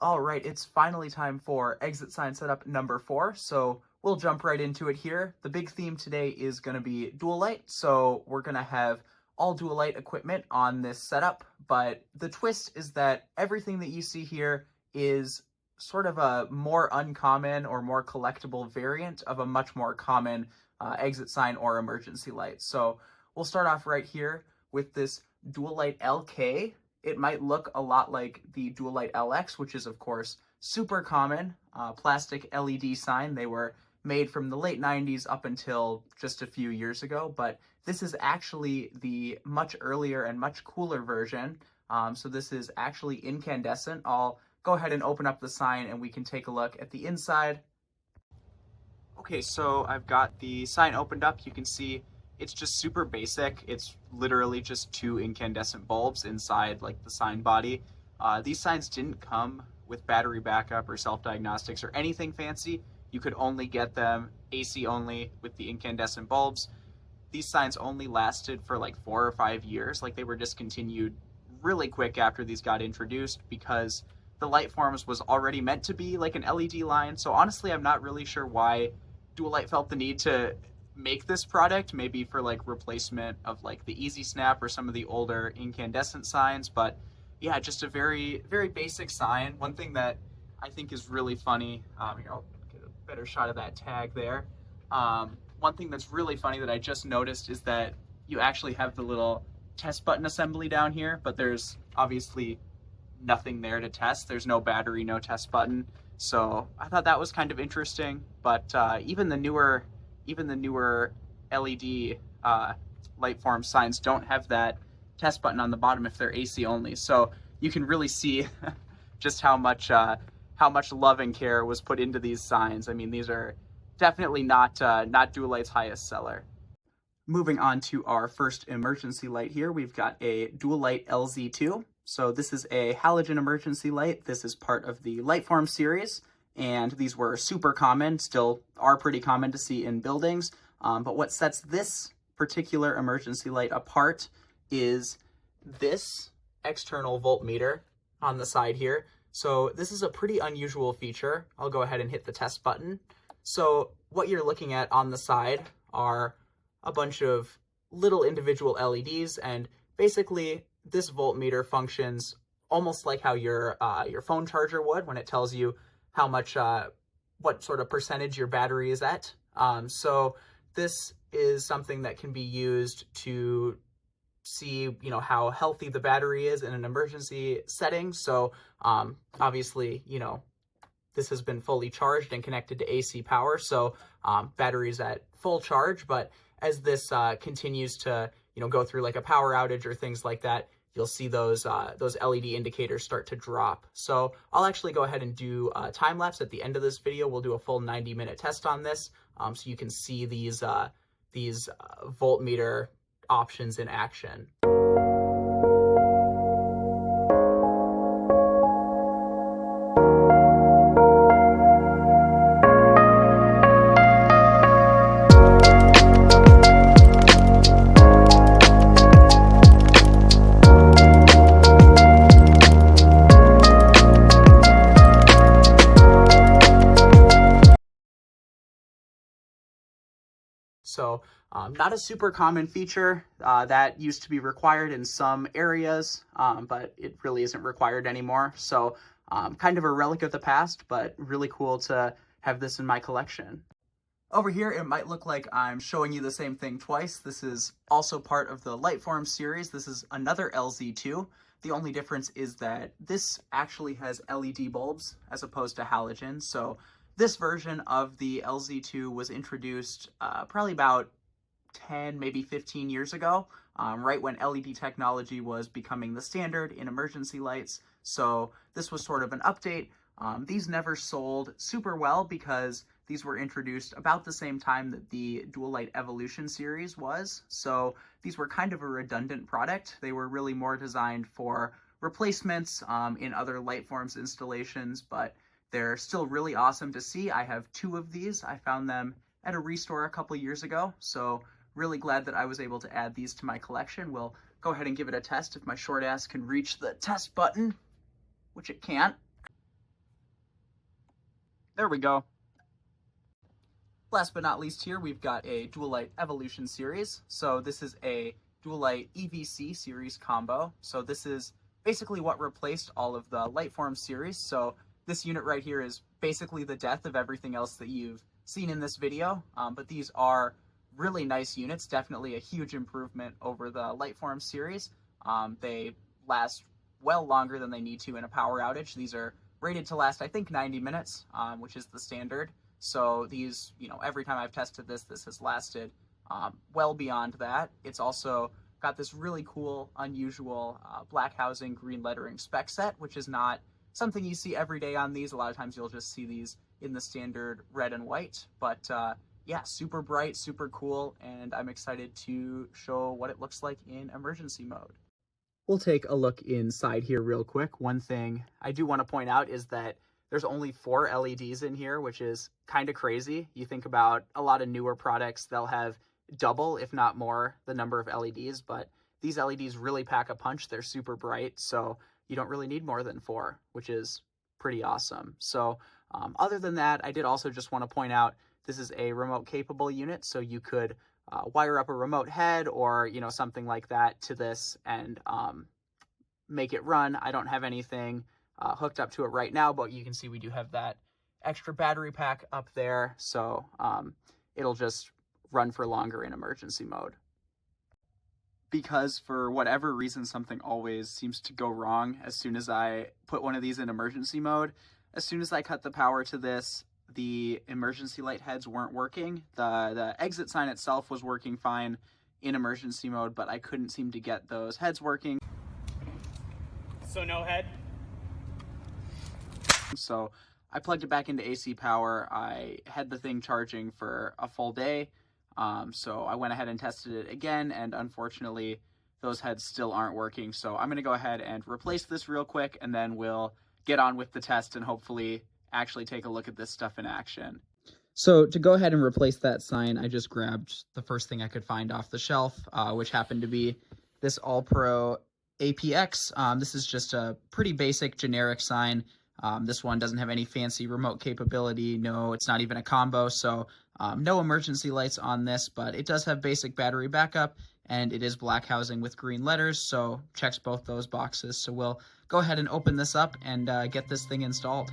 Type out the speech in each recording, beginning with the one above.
All right, it's finally time for exit sign setup number 4, so we'll jump right into it here. The big theme today is going to be Dual-Lite, so we're going to have all Dual-Lite equipment on this setup, but the twist is that everything that you see here is sort of a more uncommon or more collectible variant of a much more common exit sign or emergency light. So we'll start off right here with this Dual-Lite LK. It might look a lot like the Dual-Lite LX, which is, of course, super common, plastic LED sign. They were made from the late 90s up until just a few years ago, but this is actually the much earlier and much cooler version. So this is actually incandescent. I'll go ahead and open up the sign and we can take a look at the inside. Okay, so I've got the sign opened up. You can see it's just super basic. It's literally just 2 incandescent bulbs inside like the sign body. These signs didn't come with battery backup or self-diagnostics or anything fancy. You could only get them AC only with the incandescent bulbs. These signs only lasted for like 4 or 5 years. Like they were discontinued really quick after these got introduced because the Lightforms was already meant to be like an LED line. So honestly, I'm not really sure why Dual-Lite felt the need to make this product, maybe for like replacement of like the Easy Snap or some of the older incandescent signs. But yeah, just a very, very basic sign. One thing that I think is really funny, here, I'll get a better shot of that tag there. One thing that's really funny that I just noticed is that you actually have the little test button assembly down here, but there's obviously nothing there to test. There's no battery, no test button. So I thought that was kind of interesting, but even the newer LED Lightform signs don't have that test button on the bottom if they're AC only. So you can really see just how much love and care was put into these signs. I mean, these are definitely not Dual-Lite's highest seller. Moving on to our first emergency light here, we've got a Dual-Lite LZ2. So this is a halogen emergency light. This is part of the Lightform series, and these were super common, still are pretty common to see in buildings. But what sets this particular emergency light apart is this external voltmeter on the side here. So this is a pretty unusual feature. I'll go ahead and hit the test button. So what you're looking at on the side are a bunch of little individual LEDs, and basically this voltmeter functions almost like how your phone charger would when it tells you how much, what sort of percentage your battery is at. So this is something that can be used to see, how healthy the battery is in an emergency setting. So obviously, this has been fully charged and connected to AC power. So battery's at full charge, but as this continues to, go through like a power outage or things like that, you'll see those LED indicators start to drop. So I'll actually go ahead and do a time lapse at the end of this video. We'll do a full 90-minute test on this, so you can see these voltmeter options in action. So not a super common feature that used to be required in some areas, but it really isn't required anymore. So kind of a relic of the past, but really cool to have this in my collection. Over here, it might look like I'm showing you the same thing twice. This is also part of the Lightform series. This is another LZ2. The only difference is that this actually has LED bulbs as opposed to halogen. So this version of the LZ2 was introduced probably about 10, maybe 15 years ago, right when LED technology was becoming the standard in emergency lights. So this was sort of an update. These never sold super well because these were introduced about the same time that the Dual-Lite Evolution series was. So these were kind of a redundant product. They were really more designed for replacements in other Lightforms installations, but they're still really awesome to see. I have 2 of these. I found them at a restore a couple years ago, so really glad that I was able to add these to my collection. We'll go ahead and give it a test if my short ass can reach the test button, which it can't. There we go. Last but not least here, we've got a Dual-Lite Evolution series. So this is a Dual-Lite EVC series combo. So this is basically what replaced all of the Lightform series. So this unit right here is basically the death of everything else that you've seen in this video. But these are really nice units, definitely a huge improvement over the Lightform series. They last well longer than they need to in a power outage. These are rated to last, I think, 90 minutes, which is the standard. So these, every time I've tested this has lasted well beyond that. It's also got this really cool, unusual black housing, green lettering spec set, which is not something you see every day on these. A lot of times you'll just see these in the standard red and white. But yeah, super bright, super cool, and I'm excited to show what it looks like in emergency mode. We'll take a look inside here real quick. One thing I do want to point out is that there's only 4 LEDs in here, which is kind of crazy. You think about a lot of newer products, they'll have double, if not more, the number of LEDs, but these LEDs really pack a punch. They're super bright, so you don't really need more than 4, which is pretty awesome. So other than that, I did also just want to point out this is a remote capable unit, so you could wire up a remote head or something like that to this and make it run. I don't have anything hooked up to it right now, but you can see we do have that extra battery pack up there, so it'll just run for longer in emergency mode. Because for whatever reason, something always seems to go wrong as soon as I put one of these in emergency mode. As soon as I cut the power to this, the emergency light heads weren't working. The exit sign itself was working fine in emergency mode, but I couldn't seem to get those heads working. So no head? So I plugged it back into AC power. I had the thing charging for a full day. So I went ahead and tested it again, and unfortunately those heads still aren't working. So I'm going to go ahead and replace this real quick, and then we'll get on with the test and hopefully actually take a look at this stuff in action. So to go ahead and replace that sign, I just grabbed the first thing I could find off the shelf, which happened to be this All Pro APX. This is just a pretty basic generic sign. This one doesn't have any fancy remote capability. No, it's not even a combo. So no emergency lights on this, but it does have basic battery backup, and it is black housing with green letters. So checks both those boxes. So we'll go ahead and open this up and get this thing installed.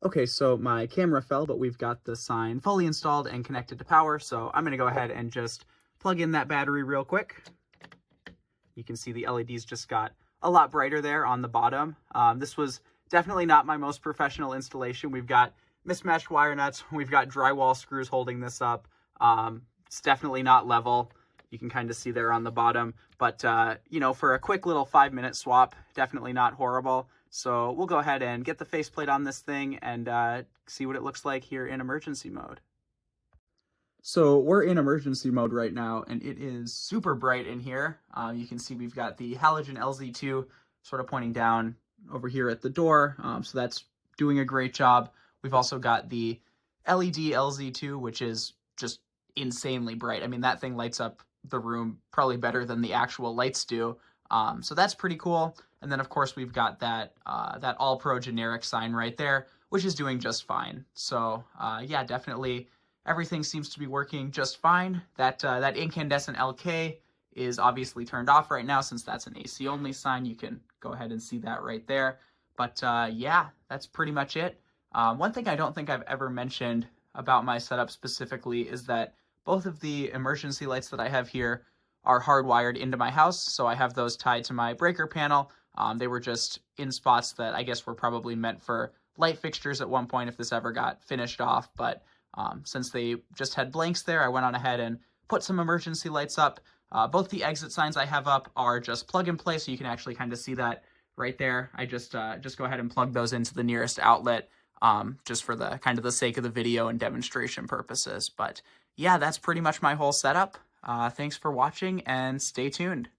Okay, so my camera fell, but we've got the sign fully installed and connected to power, so I'm going to go ahead and just plug in that battery real quick. You can see the LEDs just got a lot brighter there on the bottom. This was definitely not my most professional installation. We've got mismatched wire nuts. We've got drywall screws holding this up. It's definitely not level. You can kind of see there on the bottom, but for a quick little 5-minute swap, definitely not horrible. So we'll go ahead and get the faceplate on this thing and see what it looks like here in emergency mode. So we're in emergency mode right now, and it is super bright in here. You can see we've got the halogen LZ2 sort of pointing down over here at the door. So that's doing a great job. We've also got the LED LZ2, which is just insanely bright. I mean, that thing lights up the room probably better than the actual lights do. So that's pretty cool. And then of course we've got that that All Pro generic sign right there, which is doing just fine. So yeah, definitely everything seems to be working just fine. That incandescent LK is obviously turned off right now since that's an AC only sign. You can go ahead and see that right there. But yeah, that's pretty much it. One thing I don't think I've ever mentioned about my setup specifically is that both of the emergency lights that I have here are hardwired into my house, so I have those tied to my breaker panel. They were just in spots that I guess were probably meant for light fixtures at one point if this ever got finished off, but since they just had blanks there, I went on ahead and put some emergency lights up. Both the exit signs I have up are just plug and play, so you can actually kind of see that right there. I just go ahead and plug those into the nearest outlet, just for the kind of the sake of the video and demonstration purposes. But yeah, that's pretty much my whole setup. Thanks for watching and stay tuned.